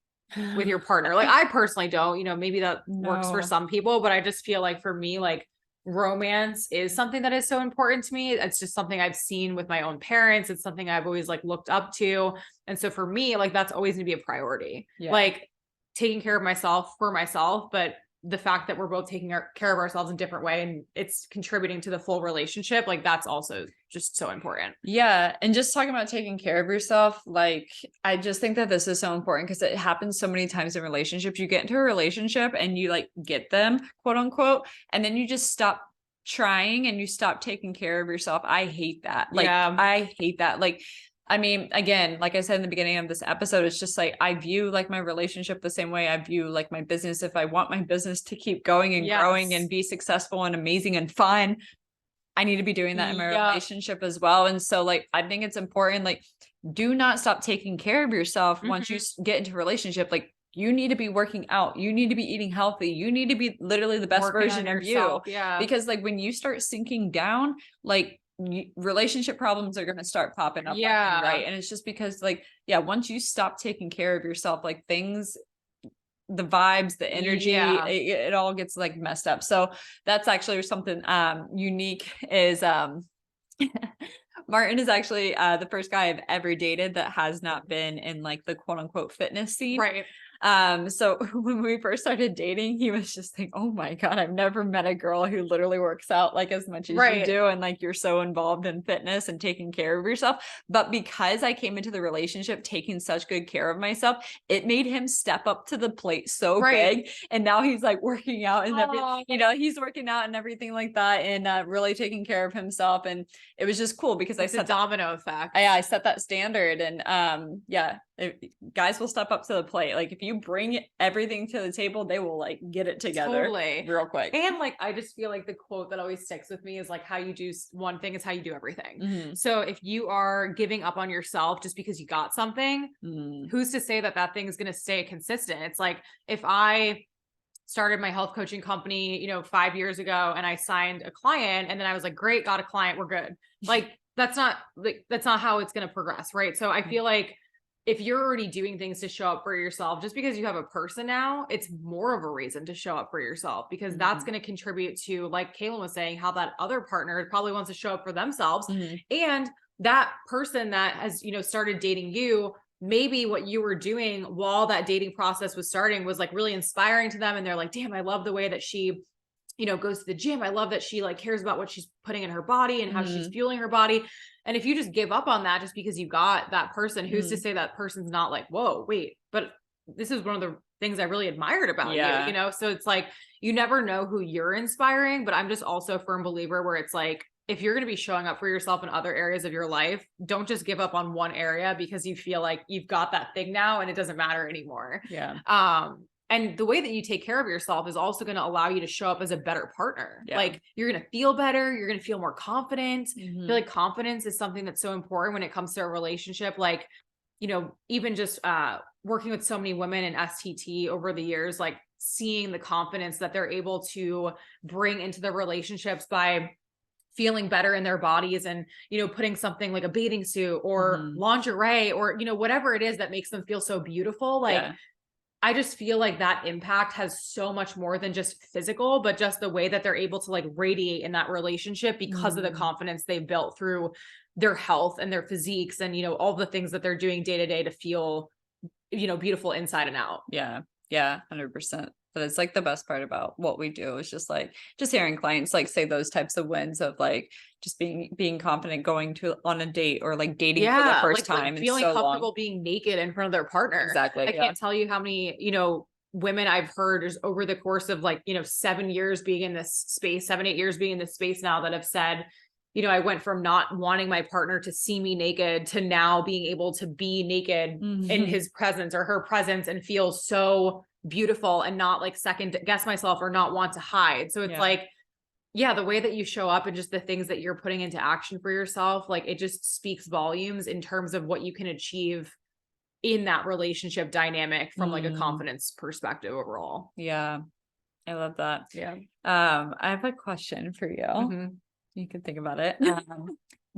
with your partner. Like, I personally don't, you know, maybe that works for some people, but I just feel like for me, like romance is something that is so important to me. It's just something I've seen with my own parents. It's something I've always like looked up to. And so for me, like, that's always gonna be a priority, like taking care of myself for myself, but the fact that we're both taking care of ourselves in different way and it's contributing to the full relationship, like that's also just so important. And just talking about taking care of yourself, like I just think that this is so important because it happens so many times in relationships. You get into a relationship and you like get them, quote unquote, and then you just stop trying and you stop taking care of yourself. I hate that. Like I hate that. Like, I mean, again, like I said in the beginning of this episode, it's just like, I view like my relationship the same way I view like my business. If I want my business to keep going and growing and be successful and amazing and fun, I need to be doing that in my relationship as well. And so like, I think it's important, like, do not stop taking care of yourself once you get into a relationship. Like, you need to be working out. You need to be eating healthy. You need to be literally the best version of you. Because like when you start sinking down, like, relationship problems are going to start popping up. Right. And it's just because like, once you stop taking care of yourself, like things, the vibes, the energy, it all gets like messed up. So that's actually something unique is Martin is actually the first guy I've ever dated that has not been in like the quote unquote fitness scene. Right. So when we first started dating, he was just like, oh my God, I've never met a girl who literally works out like as much as you do. And like, you're so involved in fitness and taking care of yourself. But because I came into the relationship taking such good care of myself, it made him step up to the plate so big. And now he's like working out and everything, you know, he's working out and everything like that, and really taking care of himself. And it was just cool because it's I set a domino effect. I set that standard, and guys will step up to the plate. Like if you bring everything to the table, they will like get it together real quick. And like, I just feel like the quote that always sticks with me is like, how you do one thing is how you do everything. Mm-hmm. So if you are giving up on yourself just because you got something, who's to say that that thing is going to stay consistent? It's like, if I started my health coaching company, you know, 5 years ago, and I signed a client, and then I was like, great, got a client, we're good. Like, that's not how it's going to progress. Right. So I feel like if you're already doing things to show up for yourself, just because you have a person now, it's more of a reason to show up for yourself, because that's going to contribute to, like Kaylin was saying, how that other partner probably wants to show up for themselves. And that person that has, you know, started dating you, maybe what you were doing while that dating process was starting was like really inspiring to them. And they're like, damn, I love the way that she, you know, goes to the gym. I love that she like cares about what she's putting in her body and how she's fueling her body. And if you just give up on that just because you got that person, who's to say that person's not like, whoa, wait, but this is one of the things I really admired about you, you know? So it's like, you never know who you're inspiring, but I'm just also a firm believer where it's like, if you're going to be showing up for yourself in other areas of your life, don't just give up on one area because you feel like you've got that thing now and it doesn't matter anymore. And the way that you take care of yourself is also going to allow you to show up as a better partner. Like, you're going to feel better. You're going to feel more confident. I feel like confidence is something that's so important when it comes to a relationship. Like, you know, even just working with so many women in STT over the years, like seeing the confidence that they're able to bring into the relationships by feeling better in their bodies, and, you know, putting something like a bathing suit or lingerie or, you know, whatever it is that makes them feel so beautiful. Like, I just feel like that impact has so much more than just physical, but just the way that they're able to like radiate in that relationship because of the confidence they built through their health and their physiques and, you know, all the things that they're doing day to day to feel, you know, beautiful inside and out. Yeah. 100%. But it's like the best part about what we do is just hearing clients like say those types of wins of like just being confident going on a date or like dating for the first time, like feeling comfortable being naked in front of their partner. Exactly. I can't tell you how many, you know, women I've heard is over the course of like, you know, 7 years being in this space, 7-8 years being in this space now, that have said, you know, I went from not wanting my partner to see me naked to now being able to be naked in his presence or her presence and feel so beautiful and not like second guess myself or not want to hide. So it's like, the way that you show up and just the things that you're putting into action for yourself, like it just speaks volumes in terms of what you can achieve in that relationship dynamic from like a confidence perspective overall. Yeah. I love that. Yeah. I have a question for you. You can think about it.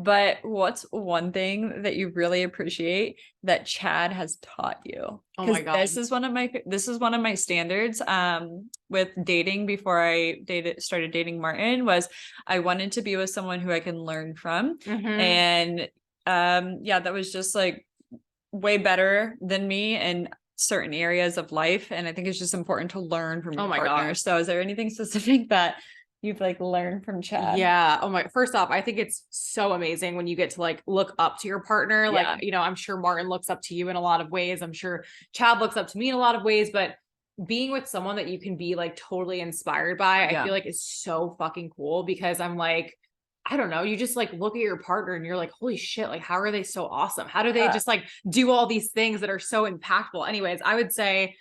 But what's one thing that you really appreciate that Chad has taught you? Oh my God. This is one of my standards with dating before I started dating Martin, was I wanted to be with someone who I can learn from. And that was just like way better than me in certain areas of life. And I think it's just important to learn from your partner. So is there anything specific that you've like learned from Chad? Yeah. First off, I think it's so amazing when you get to like look up to your partner. Like, you know, I'm sure Martin looks up to you in a lot of ways. I'm sure Chad looks up to me in a lot of ways, but being with someone that you can be like totally inspired by, I feel like is so fucking cool, because I'm like, I don't know, you just like look at your partner and you're like, holy shit, like, how are they so awesome? How do they just like do all these things that are so impactful? Anyways, I would say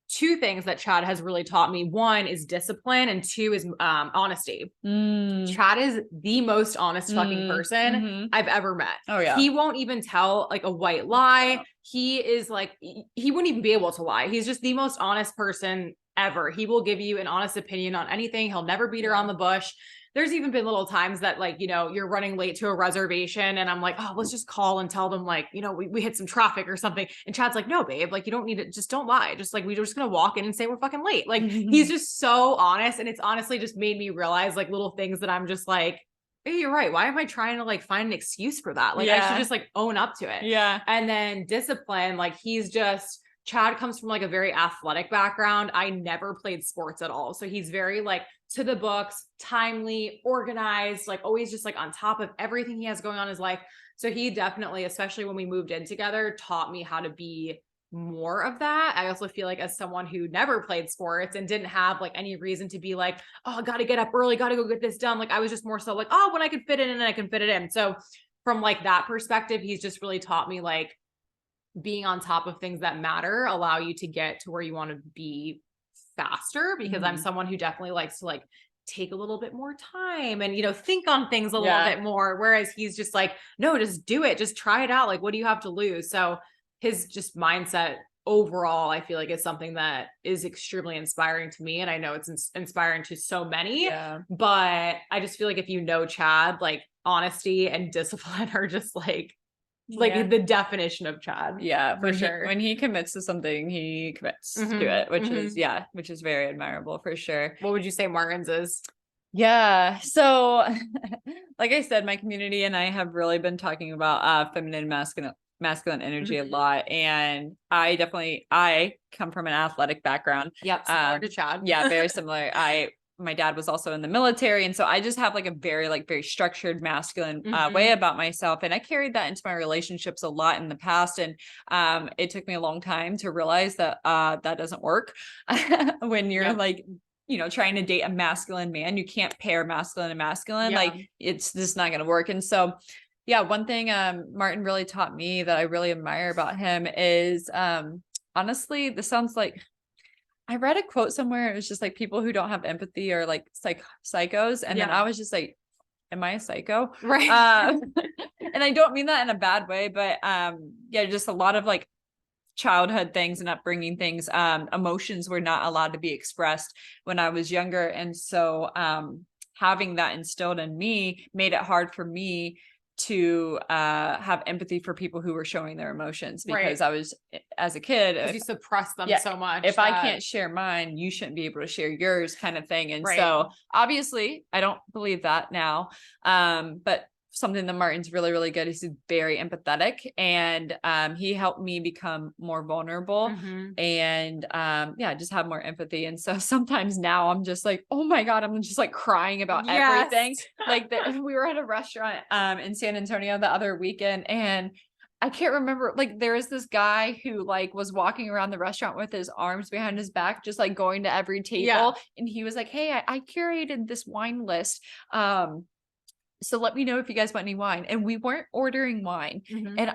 2 things that Chad has really taught me. 1 is discipline, and 2 is honesty. Chad is the most honest fucking person I've ever met. Oh yeah. He won't even tell like a white lie. He is like, he wouldn't even be able to lie. He's just the most honest person ever. He will give you an honest opinion on anything. He'll never beat around the bush. There's even been little times that like, you know, you're running late to a reservation and I'm like, oh, let's just call and tell them like, you know, we hit some traffic or something. And Chad's like, no, babe, like you don't need it. Just don't lie. Just like, we're just going to walk in and say we're fucking late. Like he's just so honest. And it's honestly just made me realize like little things that I'm just like, hey, you're right. Why am I trying to like find an excuse for that? Like I should just like own up to it. Yeah. And then discipline, like he's just Chad comes from like a very athletic background. I never played sports at all. So he's very like to the books, timely, organized, like always just like on top of everything he has going on in his life. So he definitely, especially when we moved in together, taught me how to be more of that. I also feel like as someone who never played sports and didn't have like any reason to be like, oh, I got to get up early, got to go get this done. Like I was just more so like, oh, when I can fit it in, I can fit it in. So from like that perspective, he's just really taught me like being on top of things that matter, allow you to get to where you want to be faster, because I'm someone who definitely likes to like take a little bit more time and, you know, think on things a little bit more. Whereas he's just like, no, just do it. Just try it out. Like, what do you have to lose? So his just mindset overall, I feel like is something that is extremely inspiring to me. And I know it's inspiring to so many, but I just feel like if you know Chad, like honesty and discipline are just like the definition of Chad. Yeah, for sure. When he commits to something, he commits to it, which is very admirable for sure. What would you say Martin's is? Yeah. So like I said, my community and I have really been talking about feminine, masculine energy a lot. And I come from an athletic background. Yep. Similar to Chad. Yeah, very similar. My dad was also in the military. And so I just have like a very structured masculine way about myself. And I carried that into my relationships a lot in the past. And it took me a long time to realize that that doesn't work when you're like, you know, trying to date a masculine man. You can't pair masculine and masculine. Like it's just not going to work. And so yeah, one thing Martin really taught me that I really admire about him is honestly, this sounds like, I read a quote somewhere. It was just like people who don't have empathy are like psychos. And then I was just like, am I a psycho? Right. And I don't mean that in a bad way, but just a lot of like childhood things and upbringing things. Emotions were not allowed to be expressed when I was younger. And so having that instilled in me made it hard for me to have empathy for people who were showing their emotions, because I was, as a kid, you suppress them so much. If I can't share mine, you shouldn't be able to share yours, kind of thing. And so obviously I don't believe that now. But something that Martin's really good. He's very empathetic, and he helped me become more vulnerable and just have more empathy. And so sometimes now I'm just like, oh my God, I'm just like crying about everything. Like we were at a restaurant in San Antonio the other weekend, and I can't remember, like there is this guy who like was walking around the restaurant with his arms behind his back, just like going to every table. And he was like, hey, I curated this wine list. So let me know if you guys want any wine. And we weren't ordering wine. And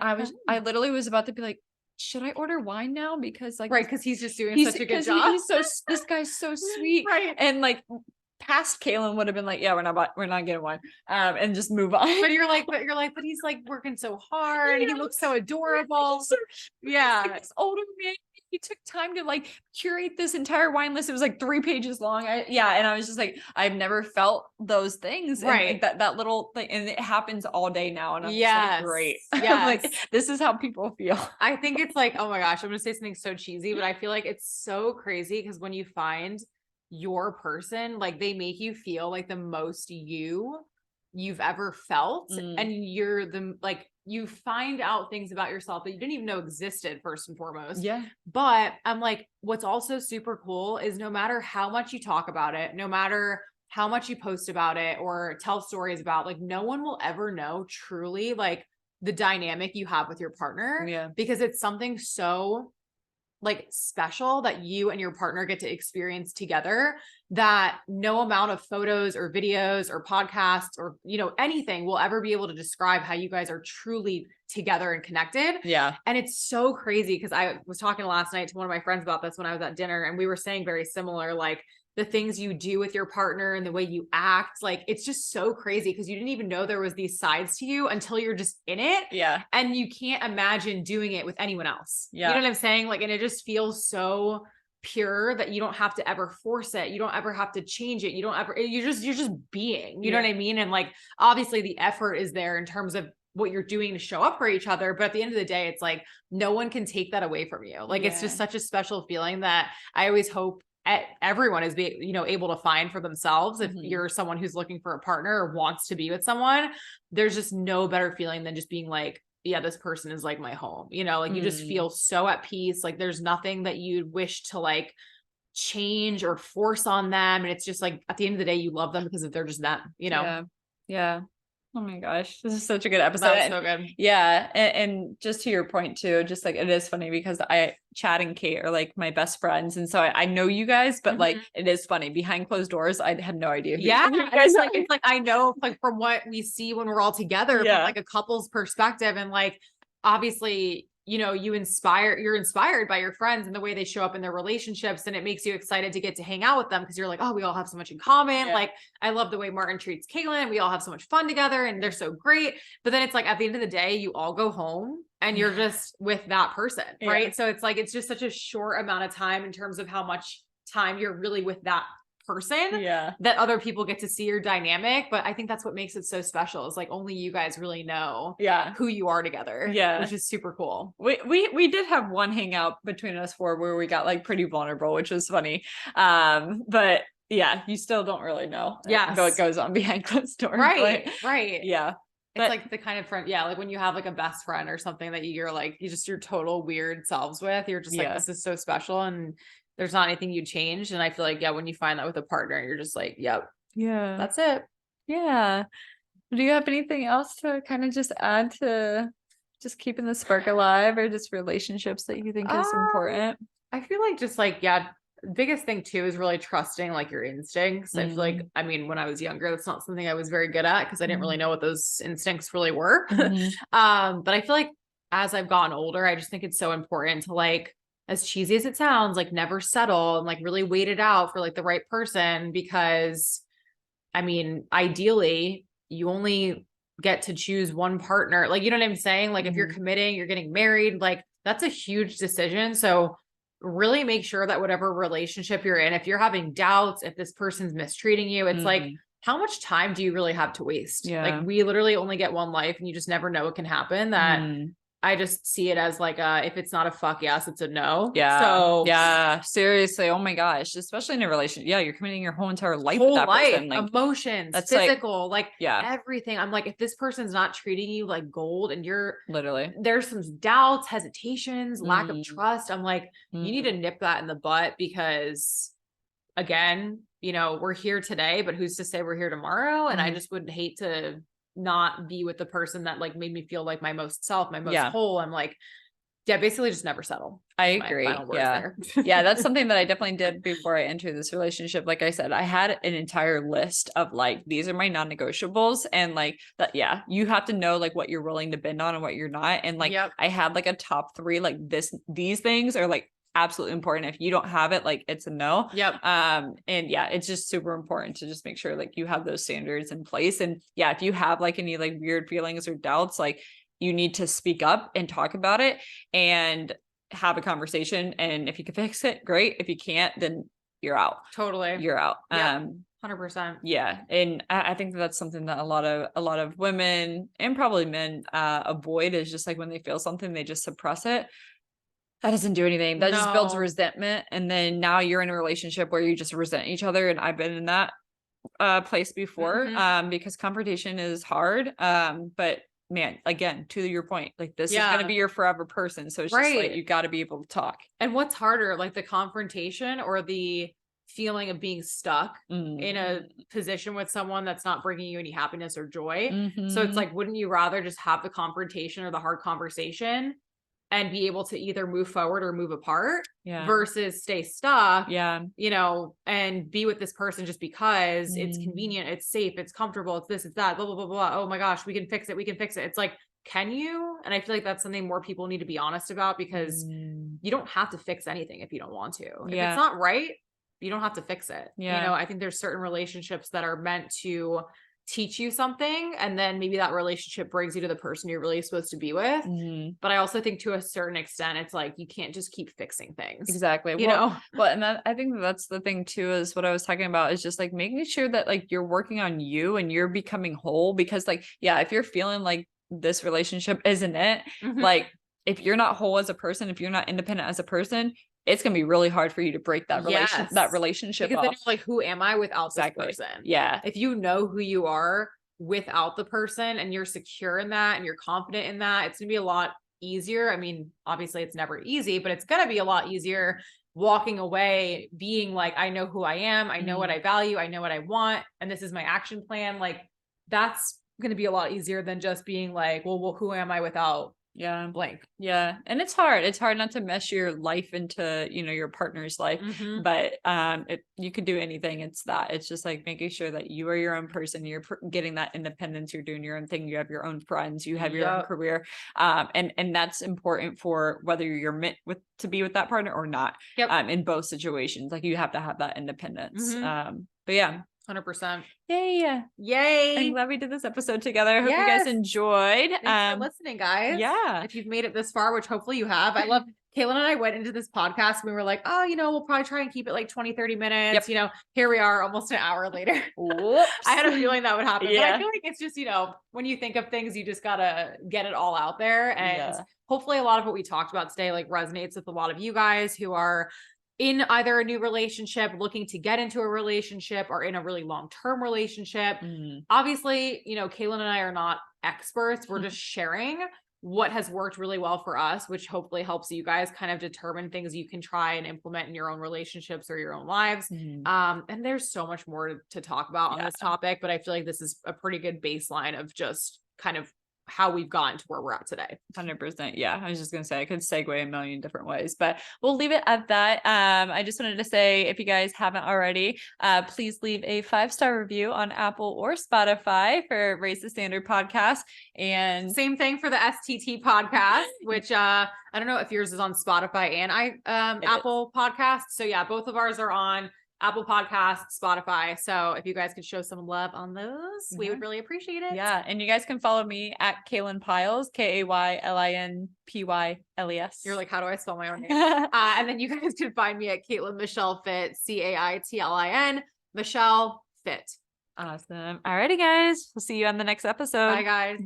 I literally was about to be like, should I order wine now? Because like, because he's just doing such a good job. This guy's so sweet. And like past Kaylin would have been like, yeah, we're not getting wine. And just move on. But but he's like working so hard. He looks so adorable. This older man, he took time to like curate this entire wine list. It was like 3 pages long. And I was just like, I've never felt those things. And like that little thing, and it happens all day now. And I'm just like, great. Like, this is how people feel. I think it's like, oh my gosh, I'm going to say something so cheesy, but I feel like it's so crazy because when you find your person, like they make you feel like the most you've ever felt. And you're you find out things about yourself that you didn't even know existed, first and foremost. But I'm like, what's also super cool is no matter how much you talk about it, no matter how much you post about it or tell stories about, like, no one will ever know truly like the dynamic you have with your partner, because it's something so like special that you and your partner get to experience together, that no amount of photos or videos or podcasts or, you know, anything will ever be able to describe how you guys are truly together and connected. And it's so crazy because I was talking last night to one of my friends about this when I was at dinner, and we were saying very similar, like the things you do with your partner and the way you act, like it's just so crazy because you didn't even know there was these sides to you until you're just in it. And you can't imagine doing it with anyone else. You know what I'm saying? Like, and it just feels so pure that you don't have to ever force it. You don't ever have to change it. You're just being, you know what I mean? And like, obviously the effort is there in terms of what you're doing to show up for each other. But at the end of the day, it's like, no one can take that away from you. Like, it's just such a special feeling that I always hope everyone is able to find for themselves. If you're someone who's looking for a partner or wants to be with someone, there's just no better feeling than just being like, yeah, this person is like my home, you know, like you just feel so at peace. Like there's nothing that you'd wish to like change or force on them. And it's just like, at the end of the day, you love them because they're just them, you know? Yeah. Yeah. Oh my gosh, this is such a good episode. That was so good. Yeah. And just to your point too, just like, it is funny because Chad and Cait are like my best friends. And so I know you guys, but like, it is funny behind closed doors. I had no idea. Yeah. It's like, I know like from what we see when we're all together, from like a couple's perspective, and like, obviously, you know, you're inspired by your friends and the way they show up in their relationships. And it makes you excited to get to hang out with them because you're like, oh, we all have so much in common. Yeah. Like, I love the way Martin treats Kaylin. We all have so much fun together and they're so great. But then it's like, at the end of the day, you all go home and you're just with that person. Right. Yeah. So it's like, it's just such a short amount of time in terms of how much time you're really with that person, that other people get to see your dynamic. But I think that's what makes it so special, is like only you guys really know who you are together, which is super cool. We did have one hangout between us four where we got like pretty vulnerable, which was funny, but yeah, you still don't really know what goes on behind closed doors, right? Yeah. It's like the kind of friend, like when you have like a best friend or something that you're like, you just your total weird selves with, you're just like, this is so special, and there's not anything you change. And I feel like, when you find that with a partner, you're just like, that's it. Yeah. Do you have anything else to kind of just add to just keeping the spark alive, or just relationships that you think is important? I feel like just like, biggest thing too is really trusting like your instincts. I feel like, I mean, when I was younger, that's not something I was very good at because I didn't really know what those instincts really were. But I feel like as I've gotten older, I just think it's so important to, like, as cheesy as it sounds, like never settle and like really wait it out for like the right person, because I mean, ideally you only get to choose one partner. Like, you know what I'm saying? Like if you're committing, you're getting married, like that's a huge decision. So really make sure that whatever relationship you're in, if you're having doubts, if this person's mistreating you, it's like, how much time do you really have to waste? Like we literally only get one life and you just never know what can happen. That I just see it as like if it's not a fuck yes, it's a no. So seriously. Oh my gosh. Especially in a relationship. Yeah. You're committing your whole entire life with that person. Like, emotions, that's physical, like everything. I'm like, if this person's not treating you like gold and you're literally, there's some doubts, hesitations, lack of trust, I'm like, you need to nip that in the butt, because again, you know, we're here today, but who's to say we're here tomorrow? And I just would hate to not be with the person that like made me feel like my most self, my most whole. I'm like, basically just never settle. I agree. That's something that I definitely did before I entered this relationship. Like I said, I had an entire list of like, these are my non-negotiables, and like that, you have to know like what you're willing to bend on and what you're not. And like, I had like a top 3, like these things are like absolutely important. If you don't have it, like it's a no. And it's just super important to just make sure like you have those standards in place. And if you have like any like weird feelings or doubts, like you need to speak up and talk about it and have a conversation. And if you can fix it, great. If you can't, then you're out. Totally. You're out. 100%. Yeah. And I think that's something that a lot of women and probably men avoid, is just like when they feel something, they just suppress it. That doesn't do anything. That just builds resentment. And then now you're in a relationship where you just resent each other. And I've been in that place before, because confrontation is hard. But man, again, to your point, like this is going to be your forever person. So it's just like, you got to be able to talk. And what's harder, like the confrontation or the feeling of being stuck in a position with someone that's not bringing you any happiness or joy? So it's like, wouldn't you rather just have the confrontation or the hard conversation and be able to either move forward or move apart versus stay stuck, you know, and be with this person just because it's convenient, it's safe, it's comfortable, it's this, it's that, blah, blah, blah, blah. Oh my gosh, we can fix it. It's like, can you? And I feel like that's something more people need to be honest about, because you don't have to fix anything if you don't want to. If it's not right, you don't have to fix it. You know, I think there's certain relationships that are meant to teach you something, and then maybe that relationship brings you to the person you're really supposed to be with. But I also think to a certain extent, it's like, you can't just keep fixing things. Exactly. You know? Well, and I think that's the thing too, is what I was talking about, is just like making sure that like you're working on you and you're becoming whole. Because like, if you're feeling like this relationship isn't it, like if you're not whole as a person, if you're not independent as a person, it's going to be really hard for you to break that relationship because off. then you're like, who am I without this person? Yeah. If you know who you are, without the person and you're secure in that and you're confident in that, it's gonna be a lot easier. I mean, obviously it's never easy, but it's gonna be a lot easier walking away being like, I know who I am, I know what I value, I know what I want, and this is my action plan. Like that's gonna be a lot easier than just being like, well, who am I without blank? Yeah. And it's hard not to mesh your life into, you know, your partner's life, but you could do anything. It's just like making sure that you are your own person, you're getting that independence, you're doing your own thing, you have your own friends, you have your own career, and that's important for whether you're meant to be with that partner or not. In both situations, like you have to have that independence. But yeah, 100%. Yay. I'm glad we did this episode together. I hope you guys enjoyed. Thanks for listening, guys. Yeah. If you've made it this far, which hopefully you have. I love Caitlin and I went into this podcast and we were like, oh, you know, we'll probably try and keep it like 20, 30 minutes. You know, here we are almost an hour later. Whoops. I had a feeling that would happen. But I feel like it's just, you know, when you think of things, you just gotta get it all out there. And hopefully a lot of what we talked about today like resonates with a lot of you guys who are in either a new relationship, looking to get into a relationship, or in a really long-term relationship. Obviously, you know, Kaylin and I are not experts. We're just sharing what has worked really well for us, which hopefully helps you guys kind of determine things you can try and implement in your own relationships or your own lives. And there's so much more to talk about on this topic, but I feel like this is a pretty good baseline of just kind of how we've gotten to where we're at today. 100%. Yeah. I was just going to say, I could segue a million different ways, but we'll leave it at that. I just wanted to say, if you guys haven't already, please leave a 5-star review on Apple or Spotify for Raise the Standard podcast. And same thing for the STT podcast, which, I don't know if yours is on Spotify and Apple Podcasts. So yeah, both of ours are on Apple Podcasts, Spotify. So if you guys could show some love on those, we would really appreciate it. Yeah. And you guys can follow me at Kaylin Piles, KAYLINPYLES. You're like, how do I spell my own name? And then you guys can find me at Caitlin Michelle Fit, CAITLIN, Michelle Fit. Awesome. Alrighty, guys. We'll see you on the next episode. Bye, guys.